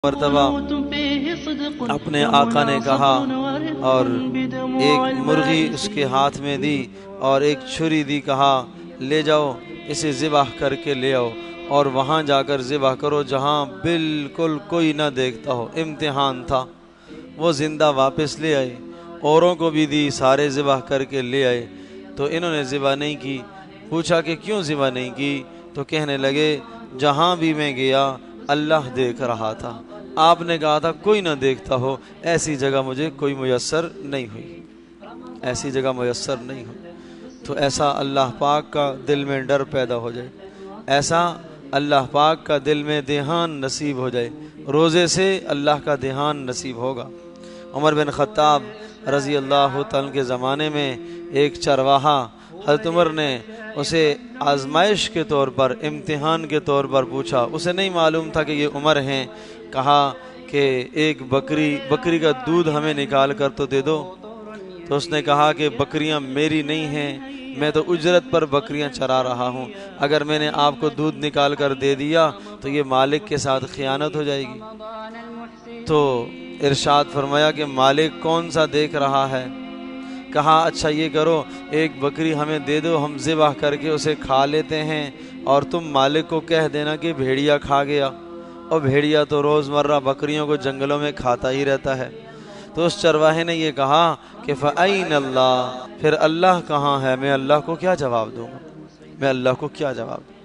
مرتبہ اپنے آقا نے کہا اور ایک مرغی اس کے ہاتھ میں دی اور ایک چھری دی، کہا لے جاؤ اسے ذبح کر کے لے آؤ اور وہاں جا کر ذبح کرو جہاں بالکل کوئی نہ دیکھتا ہو۔ امتحان تھا، وہ زندہ واپس لے آئے، اوروں کو بھی دی، سارے ذبح کر کے لے آئے تو انہوں نے ذبح نہیں کی۔ پوچھا کہ کیوں ذبح نہیں کی؟ تو کہنے لگے جہاں بھی میں گیا اللہ دیکھ رہا تھا، آپ نے کہا تھا کوئی نہ دیکھتا ہو، ایسی جگہ مجھے کوئی میسر نہیں ہوئی، ایسی جگہ میسر نہیں ہوئی۔ تو ایسا اللہ پاک کا دل میں ڈر پیدا ہو جائے، ایسا اللہ پاک کا دل میں دھیان نصیب ہو جائے، روزے سے اللہ کا دھیان نصیب ہوگا۔ عمر بن خطاب رضی اللہ تعالیٰ کے زمانے میں ایک چرواہا، حضرت عمر نے اسے آزمائش کے طور پر، امتحان کے طور پر پوچھا، اسے نہیں معلوم تھا کہ یہ عمر ہیں، کہا کہ ایک بکری کا دودھ ہمیں نکال کر تو دے دو۔ تو اس نے کہا کہ بکریاں میری نہیں ہیں، میں تو اجرت پر بکریاں چرا رہا ہوں، اگر میں نے آپ کو دودھ نکال کر دے دیا تو یہ مالک کے ساتھ خیانت ہو جائے گی۔ تو ارشاد فرمایا کہ مالک کون سا دیکھ رہا ہے؟ کہا اچھا یہ کرو، ایک بکری ہمیں دے دو، ہم ذبح کر کے اسے کھا لیتے ہیں اور تم مالک کو کہہ دینا کہ بھیڑیا کھا گیا، اور بھیڑیا تو روزمرہ بکریوں کو جنگلوں میں کھاتا ہی رہتا ہے۔ تو اس چرواہے نے یہ کہا کہ فَأَيْنَ اللَّهُ، پھر اللہ کہاں ہے؟ میں اللہ کو کیا جواب دوں گا، میں اللہ کو کیا جواب دوں؟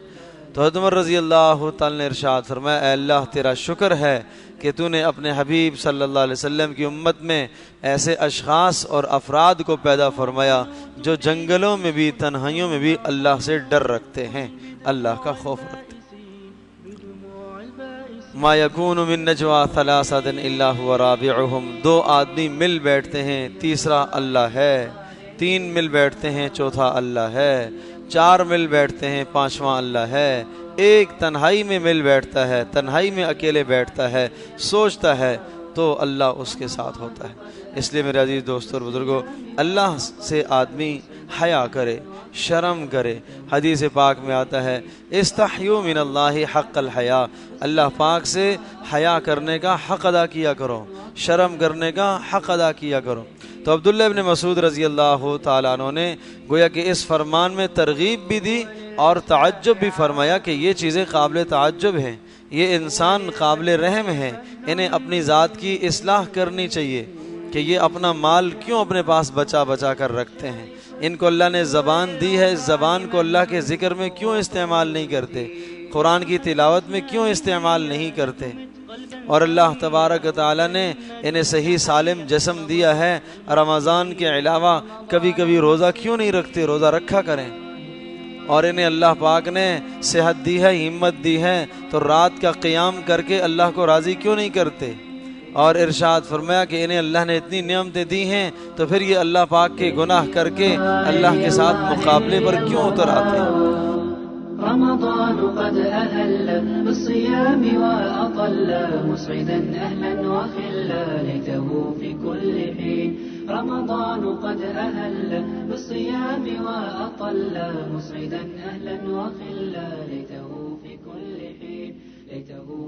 تو حضرت عمر رضی اللہ تعالی نے ارشاد فرمایا اے اللہ تیرا شکر ہے کہ تو نے اپنے حبیب صلی اللہ علیہ وسلم کی امت میں ایسے اشخاص اور افراد کو پیدا فرمایا جو جنگلوں میں بھی تنہائیوں میں بھی اللہ سے ڈر رکھتے ہیں، اللہ کا خوف رکھتے ہیں۔ ما یکون من نجوا ثلاثۃ الا هو رابعهم، دو آدمی مل بیٹھتے ہیں تیسرا اللہ ہے، تین مل بیٹھتے ہیں چوتھا اللہ ہے، چار مل بیٹھتے ہیں پانچواں اللہ ہے، ایک تنہائی میں مل بیٹھتا ہے، تنہائی میں اکیلے بیٹھتا ہے، سوچتا ہے تو اللہ اس کے ساتھ ہوتا ہے۔ اس لیے میرے عزیز دوستوں اور بزرگوں، اللہ سے آدمی حیا کرے، شرم کرے۔ حدیث پاک میں آتا ہے استحیوا من اللہ حق الحیا، اللہ پاک سے حیا کرنے کا حق ادا کیا کرو، شرم کرنے کا حق ادا کیا کرو۔ تو عبداللہ ابن مسعود رضی اللہ تعالیٰ عنہ نے گویا کہ اس فرمان میں ترغیب بھی دی اور تعجب بھی فرمایا کہ یہ چیزیں قابل تعجب ہیں، یہ انسان قابل رحم ہیں، انہیں اپنی ذات کی اصلاح کرنی چاہیے کہ یہ اپنا مال کیوں اپنے پاس بچا بچا کر رکھتے ہیں، ان کو اللہ نے زبان دی ہے، اس زبان کو اللہ کے ذکر میں کیوں استعمال نہیں کرتے، قرآن کی تلاوت میں کیوں استعمال نہیں کرتے، اور اللہ تبارک تعالیٰ نے انہیں صحیح سالم جسم دیا ہے، رمضان کے علاوہ کبھی کبھی روزہ کیوں نہیں رکھتے، روزہ رکھا کریں، اور انہیں اللہ پاک نے صحت دی ہے، ہمت دی ہے تو رات کا قیام کر کے اللہ کو راضی کیوں نہیں کرتے، اور ارشاد فرمایا کہ انہیں اللہ نے اتنی نعمتیں دی ہیں تو پھر یہ اللہ پاک کے گناہ کر کے اللہ کے ساتھ مقابلے پر کیوں اتر آتے ہیں۔ رمضان قد أهل بالصيام وأطل مسعدا أهلا وخلا ليته في كل حين، رمضان قد أهل بالصيام وأطل مسعدا أهلا وخلا ليته في كل حين، ليته